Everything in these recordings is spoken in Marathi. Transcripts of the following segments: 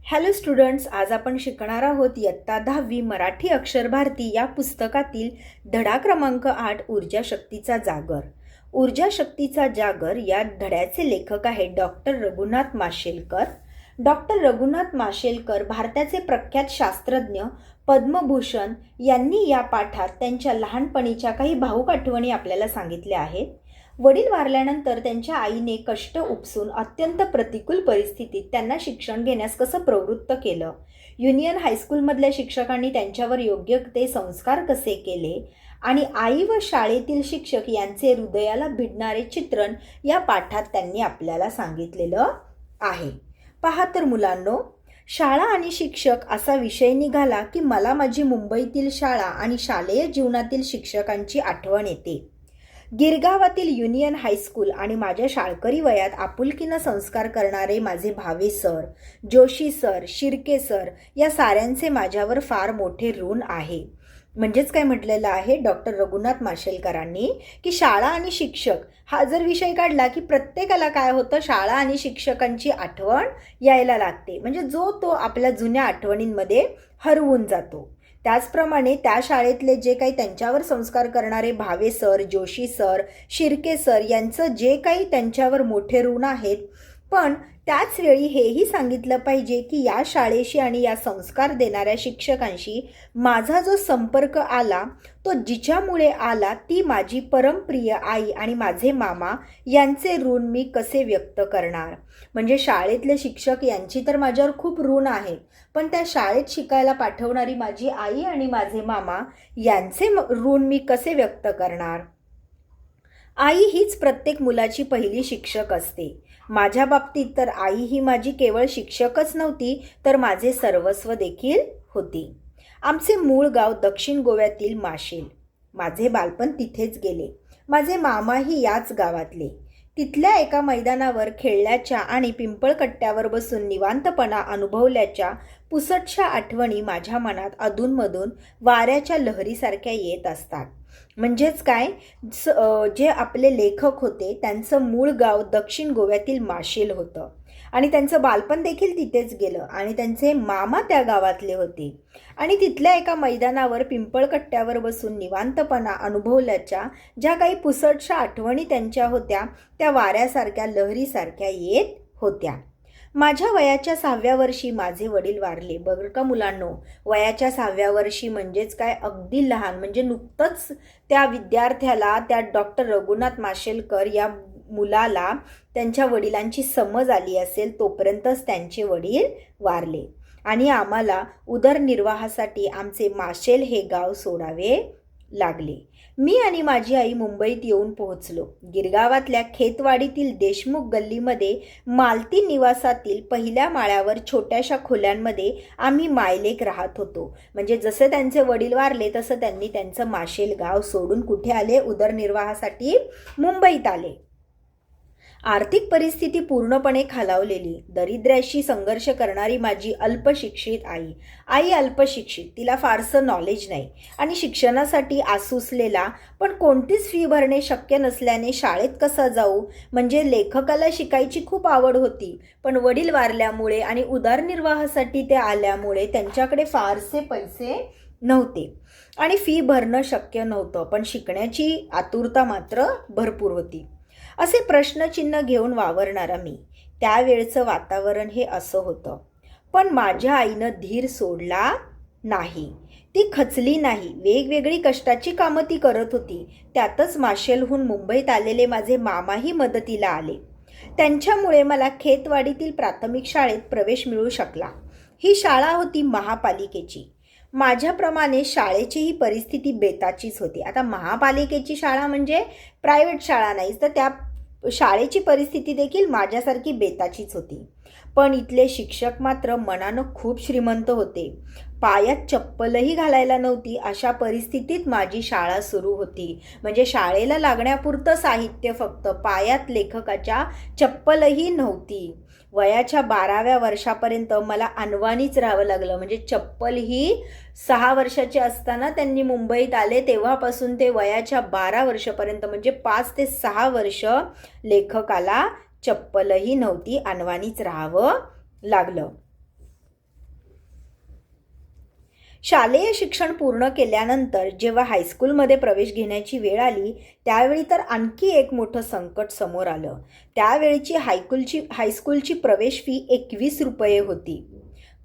हॅलो स्टुडंट्स, आज आपण शिकणार आहोत इयत्ता 10वी मराठी अक्षर भारती या पुस्तकातील धडा क्रमांक 8 ऊर्जा शक्तीचा जागर. ऊर्जा शक्तीचा जागर या धड्याचे लेखक आहेत डॉक्टर रघुनाथ माशेलकर. डॉक्टर रघुनाथ माशेलकर भारताचे प्रख्यात शास्त्रज्ञ पद्मभूषण यांनी या पाठात त्यांच्या लहानपणीच्या काही भावूक आठवणी आपल्याला सांगितल्या आहेत. वडील वारल्यानंतर त्यांच्या आईने कष्ट उपसून अत्यंत प्रतिकूल परिस्थितीत त्यांना शिक्षण घेण्यास कसं प्रवृत्त केलं, युनियन हायस्कूलमधल्या शिक्षकांनी त्यांच्यावर योग्य ते संस्कार कसे केले आणि आई व शाळेतील शिक्षक यांचे हृदयाला भिडणारे चित्रण या पाठात त्यांनी आपल्याला सांगितलेलं आहे. पहा तर मुलांनो, शाळा आणि शिक्षक असा विषय निघाला की मला माझी मुंबईतील शाळा आणि शालेय जीवनातील शिक्षकांची आठवण येते. गिरगावातील युनियन हायस्कूल आणि माझ्या शाळकरी वयात आपुलकीनं संस्कार करणारे माझे Bhave sir, Joshi sir, Shirke sir या साऱ्यांचे माझ्यावर फार मोठे ऋण आहे. म्हणजेच काय म्हटलेलं आहे डॉक्टर रघुनाथ माशेलकरांनी की शाळा आणि शिक्षक हा जर विषय काढला की प्रत्येकाला काय होतं, शाळा आणि शिक्षकांची आठवण यायला लागते. म्हणजे जो तो आपल्या जुन्या आठवणींमध्ये हरवून जातो. त्याचप्रमाणे त्या शाळेतले जे काही त्यांच्यावर संस्कार करणारे Bhave sir, Joshi sir, Shirke sir यांचं जे काही त्यांच्यावर मोठे ऋण आहेत, पण त्याच वेळी हेही सांगितलं पाहिजे की या शाळेशी आणि या संस्कार देणाऱ्या शिक्षकांशी माझा जो संपर्क आला तो जिच्यामुळे आला ती माझी परमप्रिय आई आणि माझे मामा यांचे ऋण मी कसे व्यक्त करणार. म्हणजे शाळेतले शिक्षक यांची तर माझ्यावर खूप ऋण आहे, पण त्या शाळेत शिकायला पाठवणारी माझी आई आणि माझे मामा यांचे ऋण मी कसे व्यक्त करणार. आई हीच प्रत्येक मुलाची पहिली शिक्षक असते. माझ्या बाबतीत तर आई ही माझी केवळ शिक्षकच नव्हती तर माझे सर्वस्व देखील होती. आमचे मूळ गाव दक्षिण गोव्यातील माशेल. माझे बालपण तिथेच गेले. माझे मामाही याच गावातले. तिथल्या एका मैदानावर खेळल्याच्या आणि पिंपळकट्ट्यावर बसून निवांतपणा अनुभवल्याच्या पुसटशा आठवणी माझ्या मनात अधूनमधून वाऱ्याच्या लहरीसारख्या येत असतात. म्हणजेच काय, जे आपले लेखक होते त्यांचं मूळ गाव दक्षिण गोव्यातील माशेल होतं आणि त्यांचं बालपण देखील तिथेच गेलं आणि त्यांचे मामा त्या गावातले होते आणि तिथल्या एका मैदानावर पिंपळकट्ट्यावर बसून निवांतपणा अनुभवल्याच्या ज्या काही पुसटशा आठवणी त्यांच्या होत्या त्या वाऱ्यासारख्या लहरीसारख्या येत होत्या. माझ्या वयाच्या 6व्या वर्षी माझे वडील वारले. बरं का मुलांनो, वयाच्या 6व्या वर्षी म्हणजेच काय, अगदी लहान, म्हणजे नुकतंच त्या विद्यार्थ्याला, त्या डॉक्टर रघुनाथ माशेलकर या मुलाला त्यांच्या वडिलांची समज आली असेल तोपर्यंतच त्यांचे वडील वारले आणि आम्हाला उदरनिर्वाहासाठी आमचे माशेल हे गाव सोडावे लागले. मी आणि माझी आई मुंबईत येऊन पोहोचलो. गिरगावातल्या खेतवाडीतील देशमुख गल्लीमध्ये मालती निवासातील पहिल्या माळ्यावर छोट्याशा खोल्यांमध्ये आम्ही मायलेक राहत होतो. म्हणजे जसे त्यांचे वडील वारले तसं त्यांनी त्यांचं माशेल गाव सोडून कुठे आले, उदरनिर्वाहासाठी मुंबईत आले. आर्थिक परिस्थिती पूर्णपणे खालावलेली, दरिद्र्याशी संघर्ष करणारी माझी अल्पशिक्षित आई अल्पशिक्षित, तिला फारसं नॉलेज नाही आणि शिक्षणासाठी आसुसलेला, पण कोणतीच फी भरणे शक्य नसल्याने शाळेत कसा जाऊ. म्हणजे लेखकाला शिकायची खूप आवड होती, पण वडील वारल्यामुळे आणि उदरनिर्वाहासाठी ते आल्यामुळे त्यांच्याकडे फारसे पैसे नव्हते आणि फी भरणं शक्य नव्हतं, पण शिकण्याची आतुरता मात्र भरपूर होती. असे प्रश्नचिन्ह घेऊन वावरणारा मी. त्यावेळचं वातावरण हे असं होतं. पण माझ्या आईनं धीर सोडला नाही, ती खचली नाही. वेगवेगळी कष्टाची कामं ती करत होती. त्यातच माशेलहून मुंबईत आलेले माझे मामाही मदतीला आले. त्यांच्यामुळे मला खेतवाडीतील प्राथमिक शाळेत प्रवेश मिळू शकला. ही शाळा होती महापालिकेची. माझ्याप्रमाणे शाळेचीही परिस्थिती बेताचीच होती. आता महापालिकेची शाळा म्हणजे प्रायव्हेट शाळा नाहीच, तर त्या शाळेची परिस्थिती देखील माझ्यासारखी बेताचीच होती. पण इथले शिक्षक मात्र मनानं खूप श्रीमंत होते. पायात चप्पलही घालायला नव्हती अशा परिस्थितीत माझी शाळा सुरू होती. म्हणजे शाळेला लागण्यापुरतं साहित्य फक्त, पायात लेखकाच्या चप्पलही नव्हती. वयाच्या 12व्या वर्षापर्यंत मला अनवाणीच राहावं लागलं. म्हणजे चप्पल ही 6 वर्षाचे असताना त्यांनी मुंबईत आले तेव्हापासून ते वयाच्या 12 वर्षापर्यंत म्हणजे 5 ते 6 वर्ष लेखकाला चप्पलही नव्हती, अनवाणीच राहावं लागलं. शालेय शिक्षण पूर्ण केल्यानंतर जेव्हा हायस्कूलमध्ये प्रवेश घेण्याची वेळ आली त्यावेळी तर आणखी एक मोठं संकट समोर आलं. त्यावेळीची हायस्कूलची प्रवेश फी 21 रुपये होती.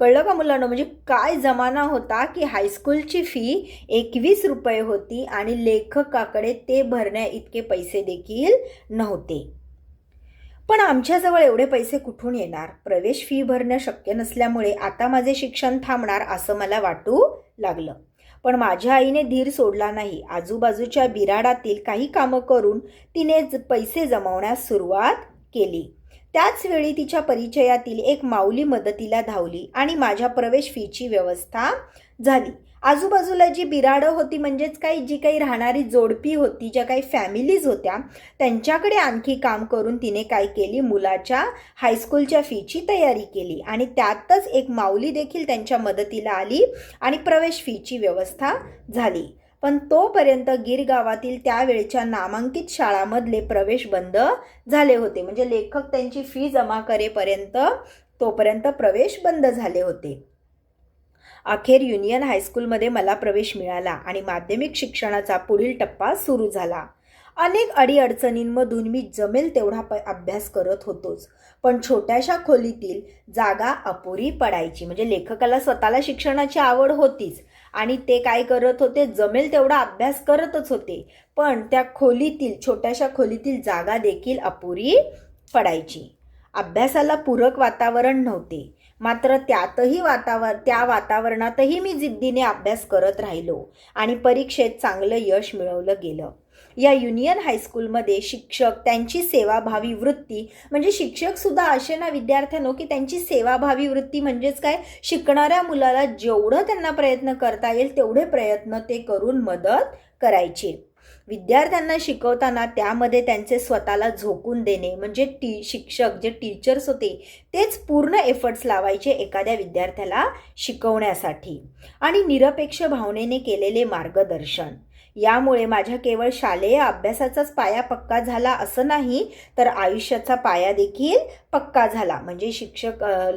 कळलं का मुलांनो? म्हणजे काय जमाना होता की हायस्कूलची फी 21 रुपये होती आणि लेखकाकडे ते भरण्या इतके पैसे देखील नव्हते. पण आमच्याजवळ एवढे पैसे कुठून येणार? प्रवेश फी भरणं शक्य नसल्यामुळे आता माझे शिक्षण थांबणार असं मला वाटू लागलं. पण माझ्या आईने धीर सोडला नाही. आजूबाजूच्या बिराडातील काही कामं करून तिने पैसे जमवण्यास सुरुवात केली. त्याच वेळी तिच्या परिचयातील एक माऊली मदतीला धावली आणि माझ्या प्रवेश फीची व्यवस्था झाली. आजूबाजूला जी बिराडं होती म्हणजेच जी काही राहणारी जोडपी होती, ज्या काही फॅमिलीज होत्या, त्यांच्याकडे आणखी काम करून तिने काय केली, मुलाच्या हायस्कूलच्या फीची तयारी केली आणि त्यातच एक माऊली देखील त्यांच्या मदतीला आली आणि प्रवेश फीची व्यवस्था झाली. पण तोपर्यंत गिरगावातील त्यावेळच्या नामांकित शाळांमधले प्रवेश बंद झाले होते. म्हणजे लेखक त्यांची फी जमा करेपर्यंत तोपर्यंत प्रवेश बंद झाले होते. अखेर युनियन हायस्कूलमध्ये मला प्रवेश मिळाला आणि माध्यमिक शिक्षणाचा पुढील टप्पा सुरू झाला. अनेक अडीअडचणींमधून मी जमेल तेवढा अभ्यास करत होतोच, पण छोट्याशा खोलीतील जागा अपुरी पडायची. म्हणजे लेखकाला स्वतःला शिक्षणाची आवड होतीच आणि ते काय करत होते, जमेल तेवढा अभ्यास करतच होते, पण त्या छोट्याशा खोलीतील जागा देखील अपुरी पडायची. अभ्यासाला पूरक वातावरण नव्हते, मात्र त्या वातावरणातही मी जिद्दीने अभ्यास करत राहिलो आणि परीक्षेत चांगलं यश मिळवलं गेलं. या युनियन हायस्कूलमध्ये शिक्षक त्यांची सेवाभावी वृत्ती, म्हणजे शिक्षक सुद्धा असे ना विद्यार्थ्यांनो की त्यांची सेवाभावी वृत्ती म्हणजेच काय, शिकणाऱ्या मुलाला जेवढं त्यांना प्रयत्न करता येईल तेवढे प्रयत्न ते करून मदत करायचे. विद्यार्थ्यांना शिकवताना त्यामध्ये त्यांचे स्वतःला झोकून देणे, म्हणजे शिक्षक जे टीचर्स होते तेच पूर्ण एफर्ट्स लावायचे एखाद्या विद्यार्थ्याला शिकवण्यासाठी. आणि निरपेक्ष भावनेने केलेले मार्गदर्शन, यामुळे माझ्या केवळ शालेय अभ्यासाचाच पाया पक्का झाला असं नाही, तर आयुष्याचा पाया देखील पक्का झाला. म्हणजे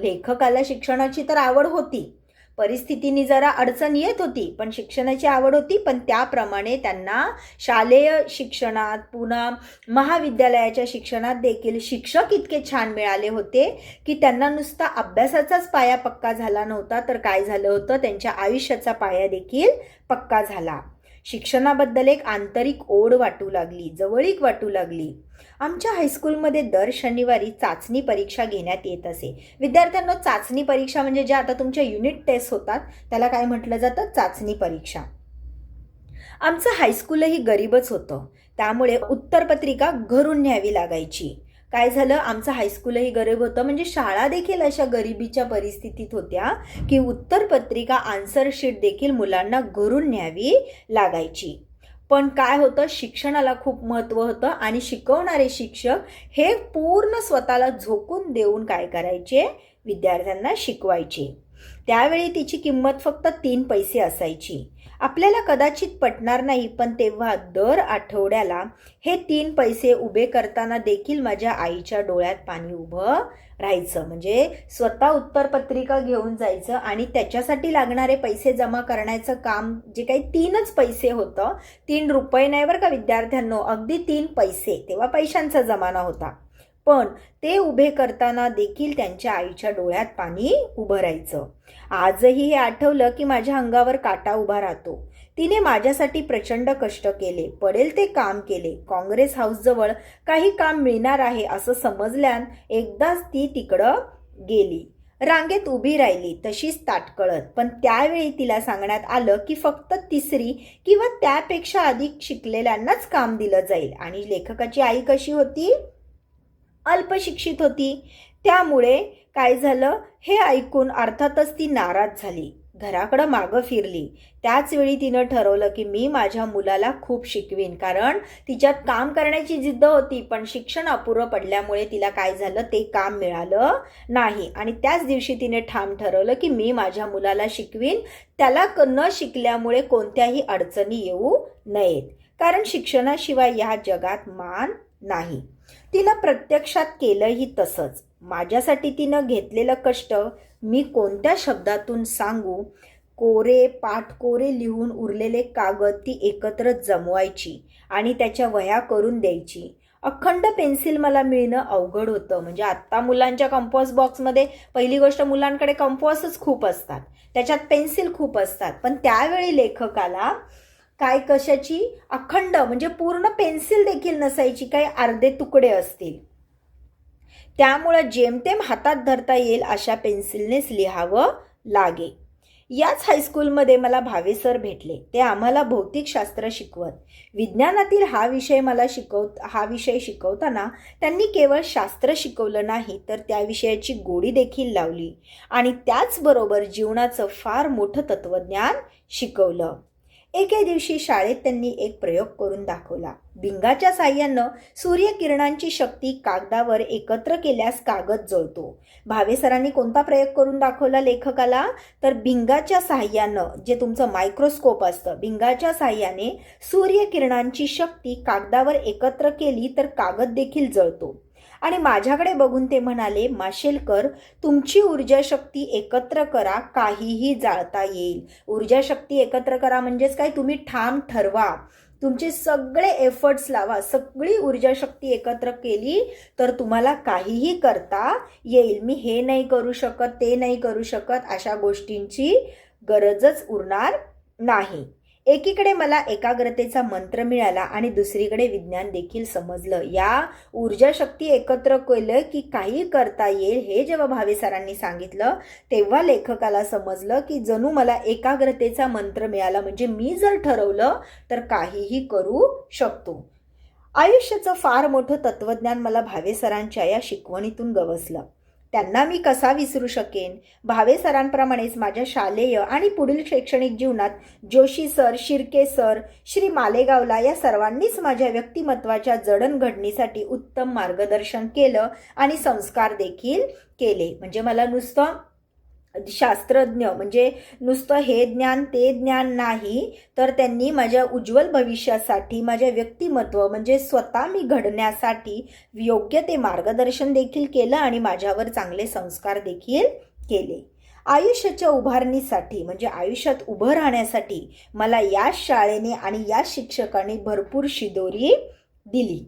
लेखकाला शिक्षणाची तर आवड होती, परिस्थितीने जरा अडचण येत होती, पण शिक्षणाची आवड होती. पण त्याप्रमाणे त्यांना शालेय शिक्षणात पुन्हा महाविद्यालयाच्या शिक्षणात देखील शिक्षक इतके छान मिळाले होते की त्यांना नुसता अभ्यासाचाच पाया पक्का झाला नव्हता, तर काय झालं होतं, त्यांच्या आयुष्याचा पाया देखील पक्का झाला. शिक्षणाबद्दल एक आंतरिक ओढ वाटू लागली, जवळीक वाटू लागली. आमच्या हायस्कूलमध्ये दर शनिवारी चाचणी परीक्षा घेण्यात येत असे. विद्यार्थ्यांना चाचणी परीक्षा म्हणजे ज्या आता तुमच्या युनिट टेस्ट होतात त्याला काय म्हटलं जातं, चाचणी परीक्षा. आमचं हायस्कूलही गरीबच होतं, त्यामुळे उत्तरपत्रिका घरून न्यावी लागायची. काय झालं, आमचं हायस्कूलही गरीब होतं, म्हणजे शाळा देखील अशा गरिबीच्या परिस्थितीत होत्या की उत्तरपत्रिका आन्सर शीट देखील मुलांना घरून न्यावी लागायची. पण काय होतं, शिक्षणाला खूप महत्त्व होतं आणि शिकवणारे शिक्षक हे पूर्ण स्वतःला झोकून देऊन काय करायचे, विद्यार्थ्यांना शिकवायचे. त्यावेळी तिची किंमत फक्त 3 पैसे असायची. आपल्याला कदाचित पटणार नाही, पण तेव्हा दर आठवड्याला हे 3 पैसे उभे करताना देखील माझ्या आईच्या डोळ्यात पाणी उभं राहायचं. म्हणजे स्वतः उत्तरपत्रिका घेऊन जायचं आणि त्याच्यासाठी लागणारे पैसे जमा करण्याचं काम, जे काही 3च पैसे होतं, 3 रुपये नाही बरं का विद्यार्थ्यांनो, अगदी 3 पैसे. तेव्हा पैशांचा जमाना होता, पण ते उभे करताना देखील त्यांच्या आईच्या डोळ्यात पाणी उभं राहायचं. आजही हे आठवलं की माझ्या अंगावर काटा उभा राहतो. तिने माझ्यासाठी प्रचंड कष्ट केले, पडेल ते काम केले. काँग्रेस हाऊसजवळ काही काम मिळणार आहे असं समजल्यान एकदाच ती तिकडं गेली. रांगेत उभी राहिली तशीच ताटकळत. पण त्यावेळी तिला सांगण्यात आलं की फक्त 3री किंवा त्यापेक्षा अधिक शिकलेल्यांनाच काम दिलं जाईल. आणि लेखकाची आई कशी होती, अल्पशिक्षित होती. त्यामुळे काय झालं, हे ऐकून अर्थातच ती नाराज झाली, घराकडं मागं फिरली. त्याच वेळी तिनं ठरवलं की मी माझ्या मुलाला खूप शिकवीन, कारण तिच्यात काम करण्याची जिद्द होती. पण शिक्षण अपुरं पडल्यामुळे तिला काय झालं, ते काम मिळालं नाही. आणि त्याच दिवशी तिने ठाम ठरवलं की मी माझ्या मुलाला शिकवीन, त्याला न शिकल्यामुळे कोणत्याही अडचणी येऊ नयेत, कारण शिक्षणाशिवाय या जगात मान नाही. तिनं प्रत्यक्षात केलंही तसंच. माझ्यासाठी तिनं घेतलेलं कष्ट मी कोणत्या शब्दातून सांगू. कोरे पाठकोरे लिहून उरलेले कागद ती एकत्र जमवायची आणि त्याच्या वह्या करून द्यायची. अखंड पेन्सिल मला मिळणं अवघड होतं. म्हणजे आत्ता मुलांच्या कंपॉस बॉक्समध्ये पहिली गोष्ट मुलांकडे कंपॉसच खूप असतात, त्याच्यात पेन्सिल खूप असतात. पण त्यावेळी लेखकाला काय कशाची अखंड म्हणजे पूर्ण पेन्सिल देखील नसायची, काही अर्धे तुकडे असतील. त्यामुळं जेमतेम हातात धरता येईल अशा पेन्सिलनेच लिहावं लागे. याच हायस्कूलमध्ये मला भावे सर भेटले. ते आम्हाला भौतिकशास्त्र शिकवत. विज्ञानातील हा विषय शिकवताना त्यांनी केवळ शास्त्र शिकवलं नाही, तर त्या विषयाची गोडी देखील लावली आणि त्याचबरोबर जीवनाचं फार मोठं तत्त्वज्ञान शिकवलं. एके दिवशी शाळेत त्यांनी एक प्रयोग करून दाखवला. भिंगाच्या साहाय्यानं सूर्यकिरणांची शक्ती कागदावर एकत्र केल्यास कागद जळतो. भावे सरांनी कोणता प्रयोग करून दाखवला लेखकाला? तर भिंगाच्या साहाय्यानं, जे तुमचं मायक्रोस्कोप असतं, भिंगाच्या साहाय्याने सूर्यकिरणांची शक्ती कागदावर एकत्र केली तर कागद देखील जळतो. आणि माझ्याकडे बघून ते म्हणाले, माशेलकर, तुमची ऊर्जा शक्ती एकत्र करा, काहीही जाळता येईल. ऊर्जा शक्ती एकत्र करा म्हणजेच काय? तुम्ही ठाम ठरवा, तुमचे सगळे एफर्ट्स लावा, सगळी ऊर्जा शक्ती एकत्र केली तर तुम्हाला काहीही करता येईल. मी हे नाही करू शकत, ते नाही करू शकत, अशा गोष्टींची गरजच उरणार नाही. एकीकडे मला एकाग्रतेचा मंत्र मिळाला आणि दुसरीकडे विज्ञान देखील समजलं. या ऊर्जा शक्ती एकत्र केलं की काही करता येईल हे जेव्हा भावे सरांनी सांगितलं तेव्हा लेखकाला समजलं की जणू मला एकाग्रतेचा मंत्र मिळाला. म्हणजे मी जर ठरवलं तर काहीही करू शकतो. आयुष्याचं फार मोठं तत्त्वज्ञान मला भावे सरांच्या या शिकवणीतून गवसलं. त्यांना मी कसा विसरू शकेन? भावे सरांप्रमाणेच माझ्या शालेय आणि पुढील शैक्षणिक जीवनात जोशी सर, शिर्के सर, श्री मालेगावला या सर्वांनीच माझ्या व्यक्तिमत्वाच्या जडणघडणीसाठी उत्तम मार्गदर्शन केलं आणि संस्कार देखील केले. म्हणजे मला नुसतं शास्त्रज्ञ म्हणजे नुसतं हे ज्ञान ते ज्ञान नाही, तर त्यांनी माझ्या उज्ज्वल भविष्यासाठी, माझ्या व्यक्तिमत्व म्हणजे स्वतः मी घडण्यासाठी योग्य ते मार्गदर्शन देखील केलं आणि माझ्यावर चांगले संस्कार देखील केले. आयुष्याच्या उभारणीसाठी म्हणजे आयुष्यात उभं राहण्यासाठी मला या शाळेने आणि या शिक्षकांनी भरपूर शिदोरी दिली.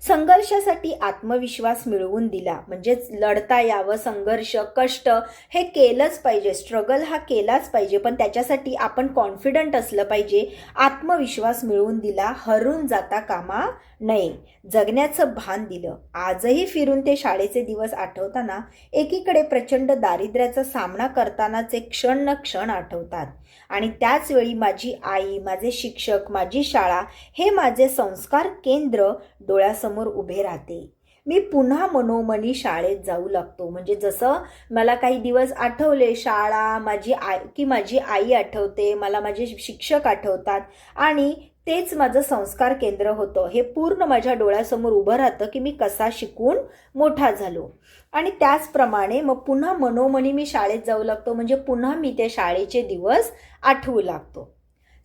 संघर्षासाठी आत्मविश्वास मिळवून दिला. म्हणजेच लढता यावं, संघर्ष, कष्ट हे केलंच पाहिजे, स्ट्रगल हा केलाच पाहिजे, पण त्याच्यासाठी आपण कॉन्फिडंट असलं पाहिजे. आत्मविश्वास मिळवून दिला, हरून जाता कामा नये, जगण्याचं भान दिलं. आजही फिरून ते शाळेचे दिवस आठवताना एकीकडे प्रचंड दारिद्र्याचा सामना करतानाचे क्षण न क्षण आठवतात आणि त्याचवेळी माझी आई, माझे शिक्षक, माझी शाळा हे माझे संस्कार केंद्र डोळ्यासमोर उभे राहते. मी पुन्हा मनोमनी शाळेत जाऊ लागतो. म्हणजे जसं मला काही दिवस आठवले शाळा, माझी आई आठवते, मला माझे शिक्षक आठवतात आणि तेच माझं संस्कार केंद्र होतं. हे पूर्ण माझ्या डोळ्यासमोर उभं राहतं की मी कसा शिकून मोठा झालो. आणि त्याचप्रमाणे मग पुन्हा मनोमनी मी शाळेत जाऊ लागतो. म्हणजे पुन्हा मी ते शाळेचे दिवस आठवू लागतो.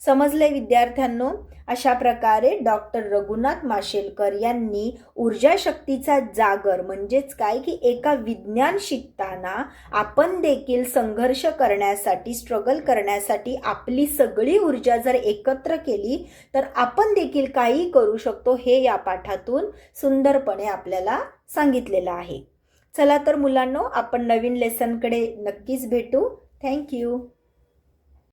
समजले विद्यार्थ्यांनो? अशा प्रकारे डॉक्टर रघुनाथ माशेलकर यांनी ऊर्जा शक्तीचा जागर म्हणजेच काय की एका विज्ञान शिकताना आपण देखील संघर्ष करण्यासाठी, स्ट्रगल करण्यासाठी आपली सगळी ऊर्जा जर एकत्र केली तर आपण देखील काही करू शकतो, हे या पाठातून सुंदरपणे आपल्याला सांगितलेलं आहे. चला तर मुलांनो, आपण नवीन लेसनकडे नक्कीच भेटू. थँक्यू.